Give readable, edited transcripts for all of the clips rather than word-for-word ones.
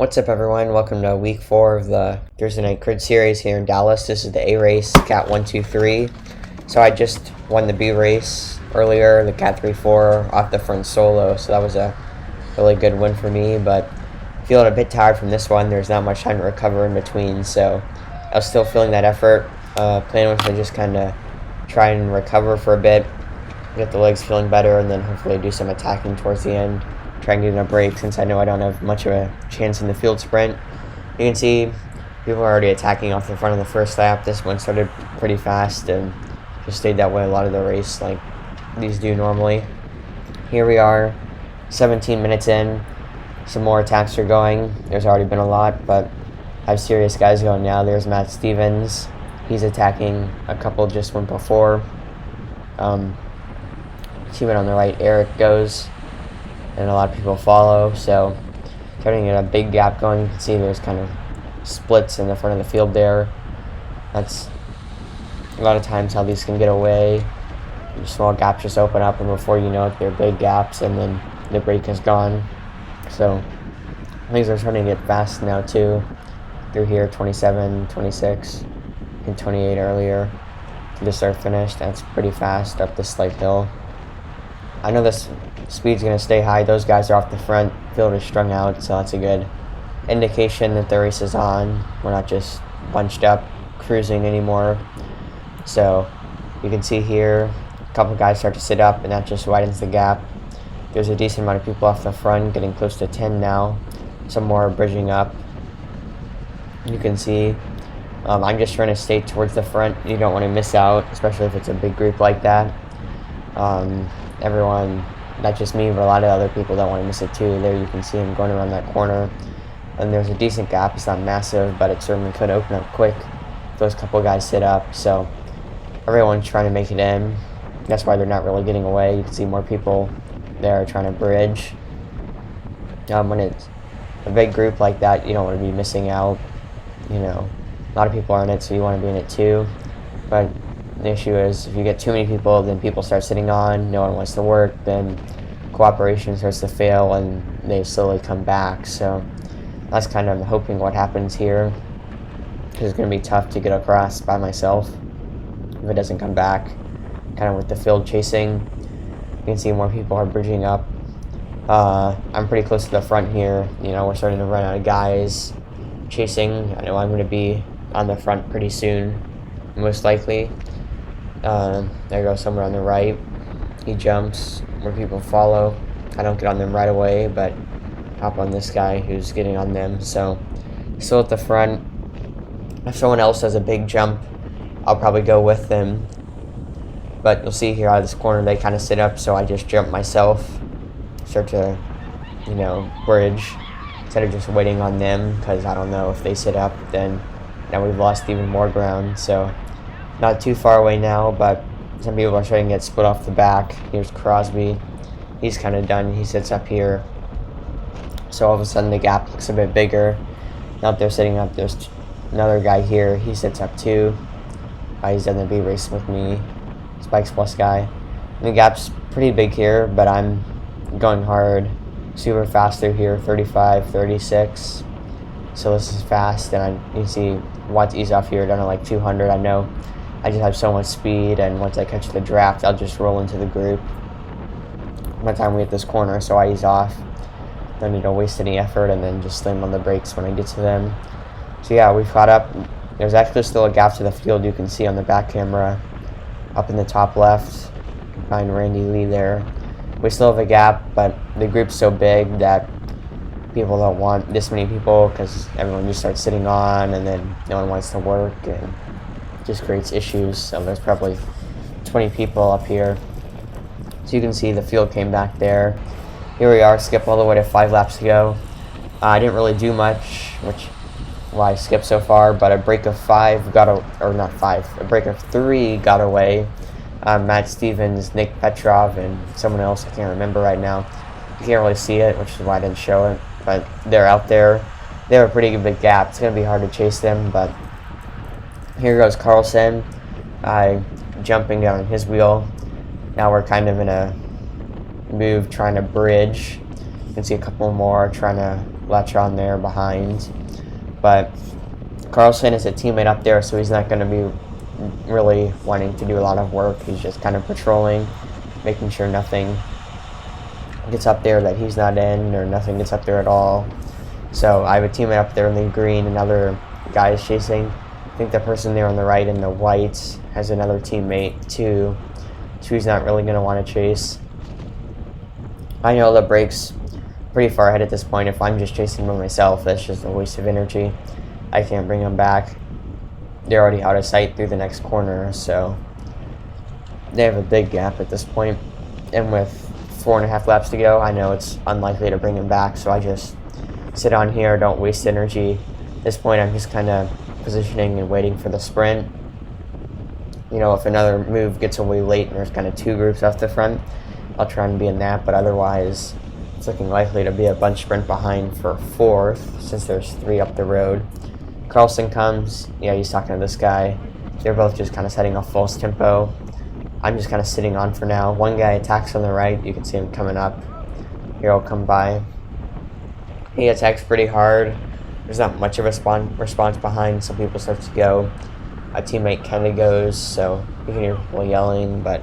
What's up, everyone? Welcome to week 4 of the Thursday Night Crit Series here in Dallas. This is the A race, Cat 123. So I just won the B race earlier, the Cat 3-4 off the front solo. So that was a really good win for me, but feeling a bit tired from this one. There's not much time to recover in between, so I was still feeling that effort. Plan was to just kind of try and recover for a bit, get the legs feeling better, and then hopefully do some attacking towards the end. Try and get in a break since I know I don't have much of a chance in the field sprint. You can see people are already attacking off the front of the first lap. This one started pretty fast and just stayed that way a lot of the race like these do normally. Here we are, 17 minutes in. Some more attacks are going. There's already been a lot, but I have serious guys going now. There's Matt Stevens. He's attacking. A couple just went before. Teammate on the right, Eric, goes. And a lot of people follow, so starting to get a big gap going. You can see there's kind of splits in the front of the field there. That's a lot of times how these can get away. Small gaps just open up, and before you know it, they're big gaps, and then the break is gone. So things are starting to get fast now too. Through here, 27, 26, and 28 earlier to the start finish. That's pretty fast up this slight hill. I know this speed's going to stay high. Those guys are off the front. Field is strung out, so that's a good indication that the race is on. We're not just bunched up, cruising anymore. So you can see here, a couple guys start to sit up, and that just widens the gap. There's a decent amount of people off the front, getting close to 10 now. Some more are bridging up. You can see I'm just trying to stay towards the front. You don't want to miss out, especially if it's a big group like that. Everyone, not just me, but a lot of other people don't want to miss it too. There you can see him going around that corner, and there's a decent gap. It's not massive, but it certainly could open up quick if those couple guys sit up. So everyone's trying to make it in. That's why they're not really getting away. You can see more people there trying to bridge. When it's a big group like that, you don't want to be missing out. You know, a lot of people are in it, so you want to be in it too. But the issue is if you get too many people, then people start sitting on, no one wants to work, then cooperation starts to fail and they slowly come back. So that's kind of hoping what happens here, because it's going to be tough to get across by myself if it doesn't come back. Kind of with the field chasing, you can see more people are bridging up. I'm pretty close to the front here. You know, we're starting to run out of guys chasing. I know I'm going to be on the front pretty soon, most likely. There goes somewhere on the right. He jumps, more people follow. I don't get on them right away, but hop on this guy who's getting on them. So still at the front. If someone else has a big jump, I'll probably go with them. But you'll see here out of this corner, they kind of sit up, so I just jump myself. Start to, bridge instead of just waiting on them, because I don't know if they sit up, then now we've lost even more ground. So not too far away now, but some people are starting to get split off the back. Here's Crosby. He's kind of done. He sits up here. So all of a sudden the gap looks a bit bigger. Now that they're sitting up, there's another guy here. He sits up too. He's done the B race with me. Spikes Plus guy. And the gap's pretty big here, but I'm going hard. Super fast through here, 35, 36. So this is fast, and you can see Watts ease off here down to like 200. I know I just have so much speed, and once I catch the draft, I'll just roll into the group by the time we hit this corner, so I ease off. Don't need to waste any effort, and then just slam on the brakes when I get to them. So yeah, we've caught up. There's actually still a gap to the field. You can see on the back camera up in the top left. You can find Randy Lee there. We still have a gap, but the group's so big that people don't want this many people, because everyone just starts sitting on, and then no one wants to work, and just creates issues. So there's probably 20 people up here. So you can see the field came back there. Here we are, skip all the way to 5 laps to go. I didn't really do much, I skipped so far, but a break of 5 a break of 3 got away. Matt Stevens, Nick Petrov, and someone else I can't remember right now. You can't really see it, which is why I didn't show it, but they're out there. They have a pretty big gap. It's going to be hard to chase them, but here goes Carlson, jumping down his wheel. Now we're kind of in a move trying to bridge. You can see a couple more trying to latch on there behind. But Carlson is a teammate up there, so he's not going to be really wanting to do a lot of work. He's just kind of patrolling, making sure nothing gets up there that he's not in, or nothing gets up there at all. So I have a teammate up there in the green, another guy is chasing. I think the person there on the right in the white has another teammate too, so he's not really going to want to chase. I know the break's pretty far ahead at this point. If I'm just chasing by myself, that's just a waste of energy. I can't bring them back. They're already out of sight through the next corner, so they have a big gap at this point. And with 4.5 laps to go, I know it's unlikely to bring them back, so I just sit on here, don't waste energy. At this point, I'm just kind of positioning and waiting for the sprint. You know, if another move gets away late and there's kind of 2 groups off the front, I'll try and be in that, but otherwise it's looking likely to be a bunch sprint behind for 4th, since there's 3 up the road. Carlson comes, yeah, he's talking to this guy. They're both just kind of setting a false tempo. I'm just kind of sitting on for now. One guy attacks on the right, you can see him coming up. Here I'll come by. He attacks pretty hard. There's not much of a response behind. Some people start to go. A teammate kind of goes, so you can hear people yelling, but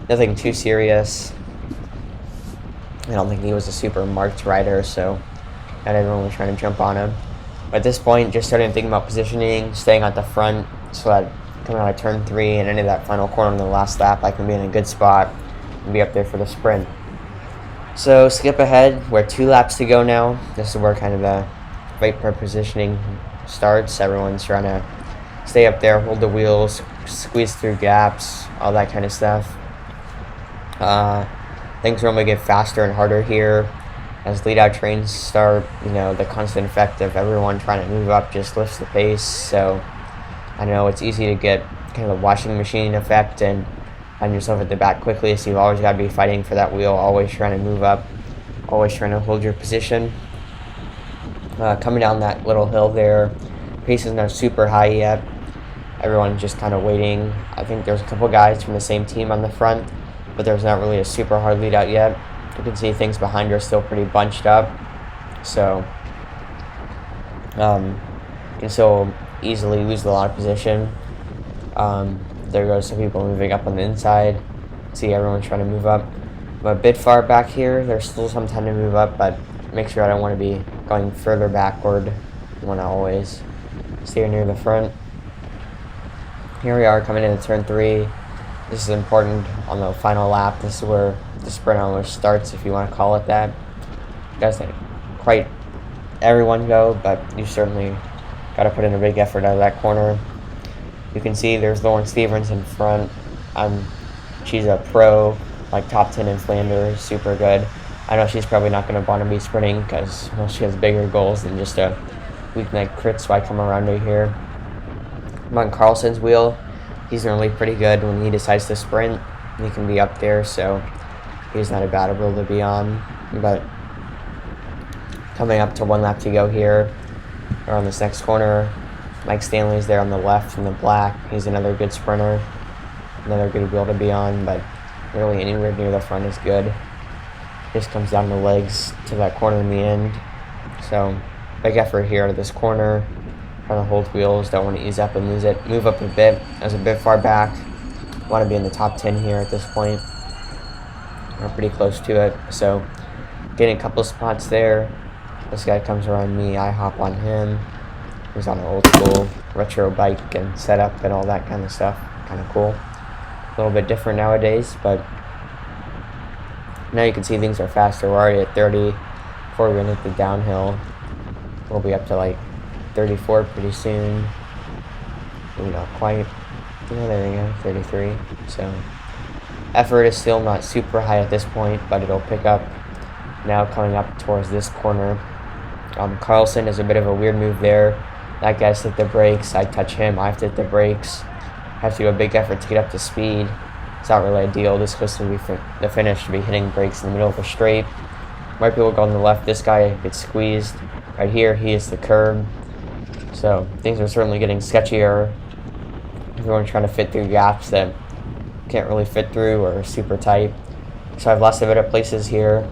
nothing too serious. I don't think he was a super marked rider, so not everyone was trying to jump on him. But at this point, just starting to think about positioning, staying at the front, so that coming out of turn 3 and into that final corner in the last lap, I can be in a good spot and be up there for the sprint. So skip ahead, we're 2 laps to go now. This is where kind of the fight for positioning starts. Everyone's trying to stay up there, hold the wheels, squeeze through gaps, all that kind of stuff. Things normally get faster and harder here as lead-out trains start. You know, the constant effect of everyone trying to move up just lifts the pace. So I know it's easy to get kind of a washing machine effect and find yourself at the back quickly, so you've always got to be fighting for that wheel, always trying to move up, always trying to hold your position. Coming down that little hill there, pace is not super high yet. Everyone's just kind of waiting. I think there's a couple guys from the same team on the front, but there's not really a super hard lead out yet. You can see things behind are still pretty bunched up, so you can still easily lose a lot of position. There goes some people moving up on the inside. See everyone's trying to move up. I'm a bit far back here. There's still some time to move up, but make sure I don't want to be going further backward. I want to always stay near the front. Here we are coming into turn 3. This is important on the final lap. This is where the sprint almost starts, if you want to call it that. Doesn't quite everyone go, but you certainly got to put in a big effort out of that corner. You can see there's Lauren Stevens in front. She's a pro, like top 10 in Flanders, super good. I know she's probably not going to want to be sprinting because she has bigger goals than just a weeknight crit, so I come around to here. I'm on Carlson's wheel. He's normally pretty good when he decides to sprint. He can be up there, so he's not a bad wheel to be on. But coming up to 1 lap to go here, or on this next corner, Mike Stanley's there on the left in the black. He's another good sprinter, another good wheel to be on, but really anywhere near the front is good. Just comes down to legs to that corner in the end. So big effort here to this corner. Trying to hold wheels, don't want to ease up and lose it. Move up a bit, I was a bit far back. Want to be in the top 10 here at this point. We're pretty close to it, so getting a couple of spots there. This guy comes around me, I hop on him. He's on an old school retro bike and setup and all that kind of stuff. Kind of cool. A little bit different nowadays, but now you can see things are faster. We're already at 30 before we hit the downhill. We'll be up to like 34 pretty soon. Maybe not quite. There we go, 33. So effort is still not super high at this point, but it'll pick up now coming up towards this corner. Carlson is a bit of a weird move there. That guy's hit the brakes. I touch him, I have to hit the brakes. Have to do a big effort to get up to speed. It's not really ideal. This is supposed to be the finish, to be hitting brakes in the middle of a straight. White people go on the left. This guy gets squeezed. Right here, he hits the curb. So things are certainly getting sketchier. Everyone's trying to fit through gaps that can't really fit through or are super tight. So I've lost a bit of places here.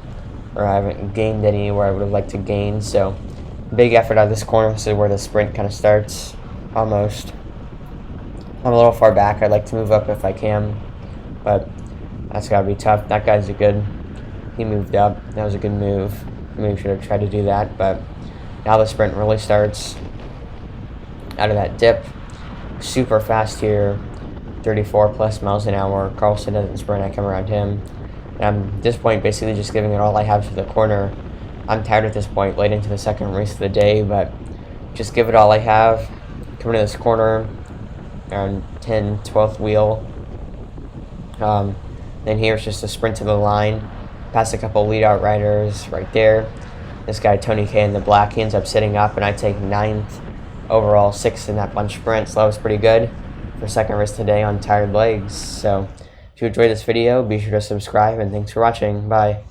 or I haven't gained any where I would have liked to gain. So big effort out of this corner. This is where the sprint kind of starts, almost. I'm a little far back. I'd like to move up if I can, but that's got to be tough. That guy's he moved up. That was a good move. Maybe should have tried to do that, but now the sprint really starts out of that dip. Super fast here, 34 plus miles an hour. Carlson doesn't sprint. I come around him. And I'm at this point basically just giving it all I have to the corner. I'm tired at this point, late into the second race of the day, but just give it all I have. Coming to this corner around 12th wheel. Then here's just a sprint to the line. Past a couple lead out riders right there. This guy, Tony K in the black, he ends up sitting up, and I take 9th overall, 6th in that bunch sprint. So that was pretty good for second race today on tired legs. So if you enjoyed this video, be sure to subscribe, and thanks for watching. Bye.